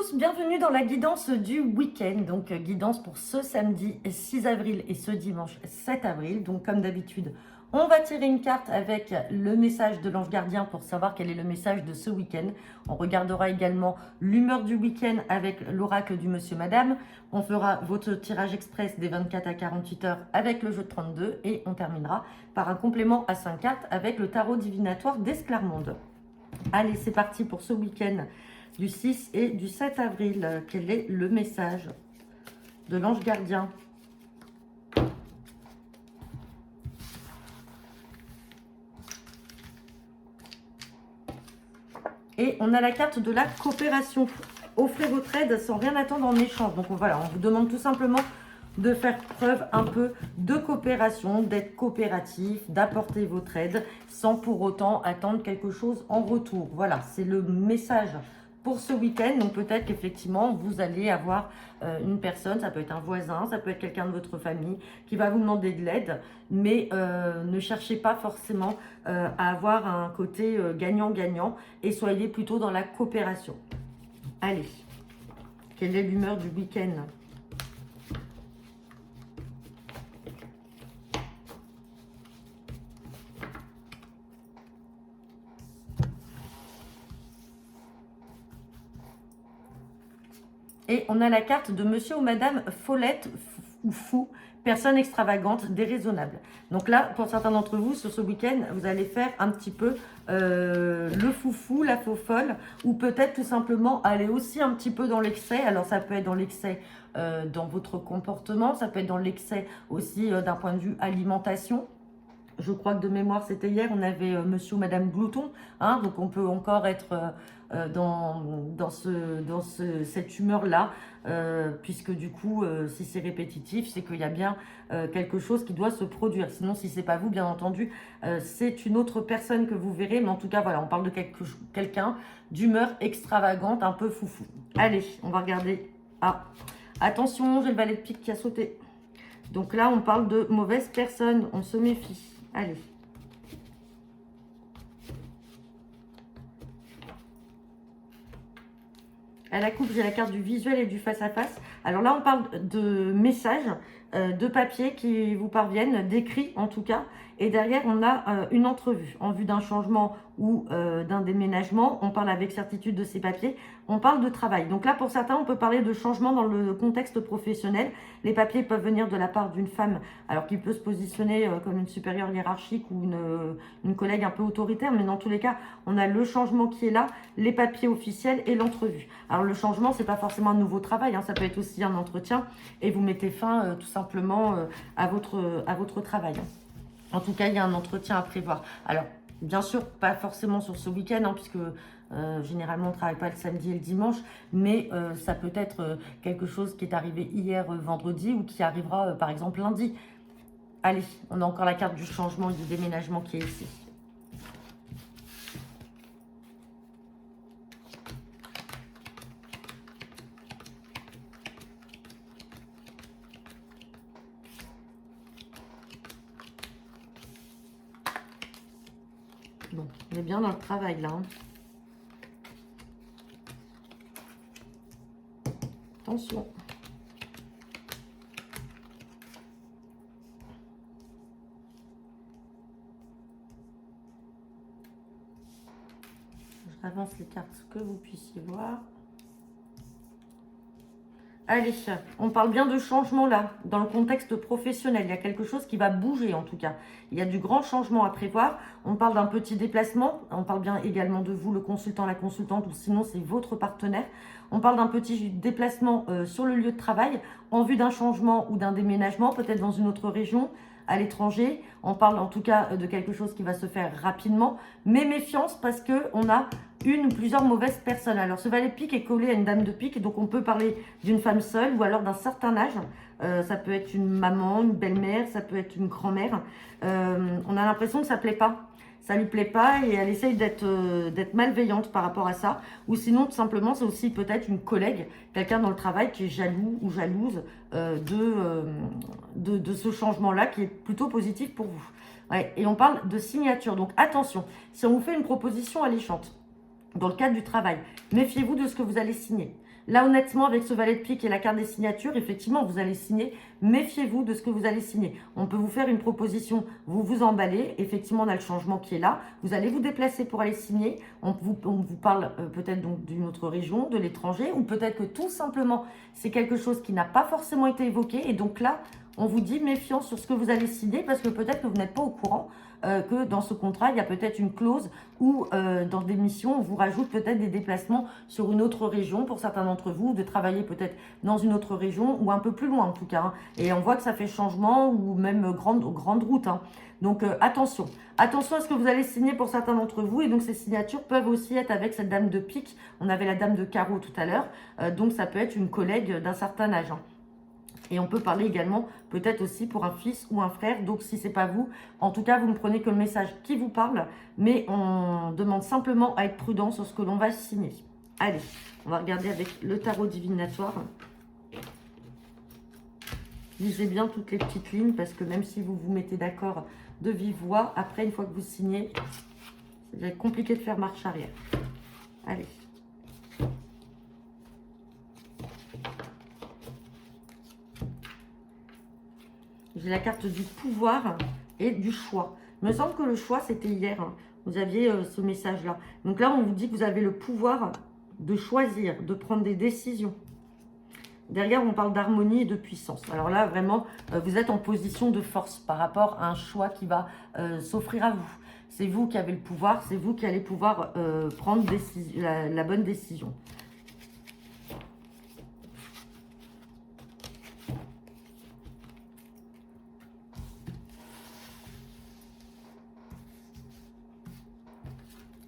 tous, bienvenue dans la guidance du week-end. Donc guidance pour ce samedi 6 avril et ce dimanche 7 avril. Donc comme d'habitude, on va tirer une carte avec le message de l'ange gardien pour savoir quel est le message de ce week-end. On regardera également l'humeur du week-end avec l'oracle du monsieur madame. On fera votre tirage express des 24 à 48 heures avec le jeu de 32 et on terminera par un complément à 5 cartes avec le tarot divinatoire d'Esclarmonde. Allez, c'est parti pour ce week-end du 6 et du 7 avril. Quel est le message de l'ange gardien? Et on a la carte de la coopération. Offrez votre aide sans rien attendre en échange. Donc voilà, on vous demande tout simplement de faire preuve un peu de coopération, d'être coopératif, d'apporter votre aide sans pour autant attendre quelque chose en retour. Voilà, c'est le message pour ce week-end. Donc peut-être qu'effectivement, vous allez avoir une personne, ça peut être un voisin, ça peut être quelqu'un de votre famille qui va vous demander de l'aide, mais ne cherchez pas forcément à avoir un côté gagnant-gagnant et soyez plutôt dans la coopération. Allez, quelle est l'humeur du week-end ? Et on a la carte de monsieur ou madame Follette ou fou, personne extravagante, déraisonnable. Donc là, pour certains d'entre vous, sur ce week-end, vous allez faire un petit peu le foufou, la faux folle, ou peut-être tout simplement aller aussi un petit peu dans l'excès. Alors ça peut être dans l'excès dans votre comportement, ça peut être dans l'excès aussi d'un point de vue alimentation. Je crois que de mémoire, c'était hier, on avait monsieur ou madame Glouton, hein, donc on peut encore être dans cette humeur-là, puisque du coup, si c'est répétitif, c'est qu'il y a bien quelque chose qui doit se produire. Sinon, si c'est pas vous, bien entendu, c'est une autre personne que vous verrez, mais en tout cas, voilà, on parle de quelqu'un d'humeur extravagante, un peu foufou. Allez, on va regarder. Ah, attention, j'ai le valet de pique qui a sauté. Donc là, on parle de mauvaise personne, on se méfie. Allez. À la coupe, j'ai la carte du visuel et du face-à-face. Alors là, on parle de messages, de papier qui vous parviennent, d'écrits en tout cas. Et derrière, on a une entrevue en vue d'un changement ou d'un déménagement. On parle avec certitude de ces papiers. On parle de travail. Donc là, pour certains, on peut parler de changement dans le contexte professionnel. Les papiers peuvent venir de la part d'une femme, alors qu'il peut se positionner comme une supérieure hiérarchique ou une collègue un peu autoritaire. Mais dans tous les cas, on a le changement qui est là, les papiers officiels et l'entrevue. Alors le changement, c'est pas forcément un nouveau travail, hein, ça peut être aussi un entretien et vous mettez fin tout simplement à votre travail. En tout cas, il y a un entretien à prévoir. Alors, bien sûr, pas forcément sur ce week-end, hein, puisque généralement, on ne travaille pas le samedi et le dimanche, mais ça peut être quelque chose qui est arrivé hier vendredi ou qui arrivera par exemple lundi. Allez, on a encore la carte du changement et du déménagement qui est ici. Bon, on est bien dans le travail là. Hein. Attention. Je avance les cartes que vous puissiez voir. Allez, on parle bien de changement là, dans le contexte professionnel. Il y a quelque chose qui va bouger en tout cas. Il y a du grand changement à prévoir. On parle d'un petit déplacement. On parle bien également de vous, le consultant, la consultante, ou sinon c'est votre partenaire. On parle d'un petit déplacement sur le lieu de travail en vue d'un changement ou d'un déménagement, peut-être dans une autre région, à l'étranger. On parle en tout cas de quelque chose qui va se faire rapidement. Mais méfiance parce qu'on a une ou plusieurs mauvaises personnes. Alors ce valet de pique est collé à une dame de pique, donc on peut parler d'une femme seule ou alors d'un certain âge. Ça peut être une maman, une belle-mère, ça peut être une grand-mère. On a l'impression que ça ne plaît pas. Ça lui plaît pas et elle essaye d'être malveillante par rapport à ça. Ou sinon, tout simplement, c'est aussi peut-être une collègue, quelqu'un dans le travail qui est jaloux ou jalouse de ce changement-là qui est plutôt positif pour vous. Ouais, et on parle de signature. Donc attention, si on vous fait une proposition alléchante, dans le cadre du travail, méfiez-vous de ce que vous allez signer. Là, honnêtement, avec ce valet de pique et la carte des signatures, effectivement, vous allez signer. Méfiez-vous de ce que vous allez signer. On peut vous faire une proposition, vous vous emballez. Effectivement, on a le changement qui est là. Vous allez vous déplacer pour aller signer. On vous parle peut-être donc d'une autre région, de l'étranger, ou peut-être que tout simplement, c'est quelque chose qui n'a pas forcément été évoqué. Et donc là, on vous dit méfiance sur ce que vous allez signer parce que peut-être que vous n'êtes pas au courant que dans ce contrat, il y a peut-être une clause où dans des missions, on vous rajoute peut-être des déplacements sur une autre région pour certains d'entre vous, de travailler peut-être dans une autre région ou un peu plus loin en tout cas. Hein. Et on voit que ça fait changement ou même grande route. Hein. Donc attention. Attention à ce que vous allez signer pour certains d'entre vous. Et donc ces signatures peuvent aussi être avec cette dame de pique. On avait la dame de carreau tout à l'heure. Donc ça peut être une collègue d'un certain âge. Hein. Et on peut parler également peut-être aussi pour un fils ou un frère. Donc, si ce n'est pas vous, en tout cas, vous ne prenez que le message qui vous parle. Mais on demande simplement à être prudent sur ce que l'on va signer. Allez, on va regarder avec le tarot divinatoire. Lisez bien toutes les petites lignes parce que même si vous vous mettez d'accord de vive voix, après, une fois que vous signez, ça va être compliqué de faire marche arrière. Allez. J'ai la carte du pouvoir et du choix. Il me semble que le choix, c'était hier. Hein. Vous aviez ce message-là. Donc là, on vous dit que vous avez le pouvoir de choisir, de prendre des décisions. Derrière, on parle d'harmonie et de puissance. Alors là, vraiment, vous êtes en position de force par rapport à un choix qui va s'offrir à vous. C'est vous qui avez le pouvoir, c'est vous qui allez pouvoir prendre la bonne décision.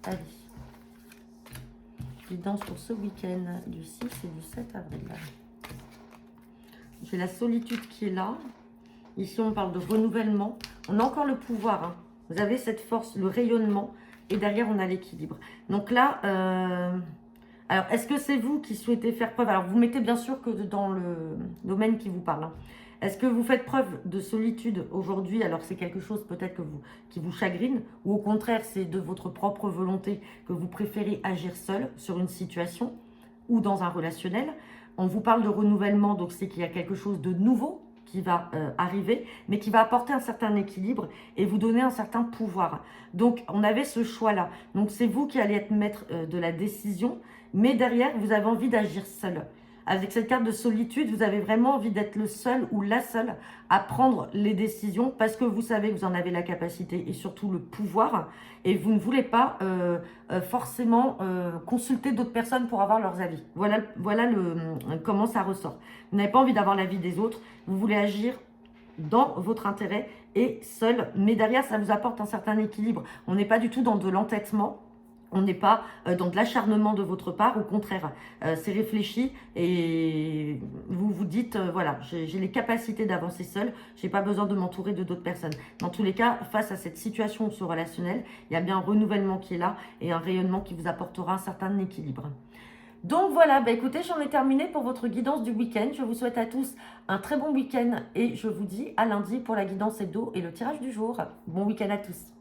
Allez. Guidance pour ce week-end du 6 et du 7 avril. J'ai la solitude qui est là. Ici, on parle de renouvellement. On a encore le pouvoir. Hein. Vous avez cette force, le rayonnement. Et derrière, on a l'équilibre. Donc là, alors, est-ce que c'est vous qui souhaitez faire preuve? Alors, vous mettez bien sûr que dans le domaine qui vous parle. Hein. Est-ce que vous faites preuve de solitude aujourd'hui? Alors, c'est quelque chose peut-être qui vous chagrine. Ou au contraire, c'est de votre propre volonté que vous préférez agir seul sur une situation ou dans un relationnel. On vous parle de renouvellement, donc c'est qu'il y a quelque chose de nouveau qui va arriver, mais qui va apporter un certain équilibre et vous donner un certain pouvoir. Donc, on avait ce choix-là. Donc, c'est vous qui allez être maître de la décision, mais derrière, vous avez envie d'agir seul. Avec cette carte de solitude, vous avez vraiment envie d'être le seul ou la seule à prendre les décisions parce que vous savez que vous en avez la capacité et surtout le pouvoir et vous ne voulez pas forcément consulter d'autres personnes pour avoir leurs avis. Voilà comment ça ressort. Vous n'avez pas envie d'avoir l'avis des autres, vous voulez agir dans votre intérêt et seul, mais derrière ça vous apporte un certain équilibre. On n'est pas du tout dans de l'entêtement. On n'est pas dans de l'acharnement de votre part, au contraire, c'est réfléchi et vous vous dites, voilà, j'ai les capacités d'avancer seul, je n'ai pas besoin de m'entourer de d'autres personnes. Dans tous les cas, face à cette situation, ce relationnel, il y a bien un renouvellement qui est là et un rayonnement qui vous apportera un certain équilibre. Donc voilà, bah écoutez, j'en ai terminé pour votre guidance du week-end. Je vous souhaite à tous un très bon week-end et je vous dis à lundi pour la guidance hebdo et le tirage du jour. Bon week-end à tous.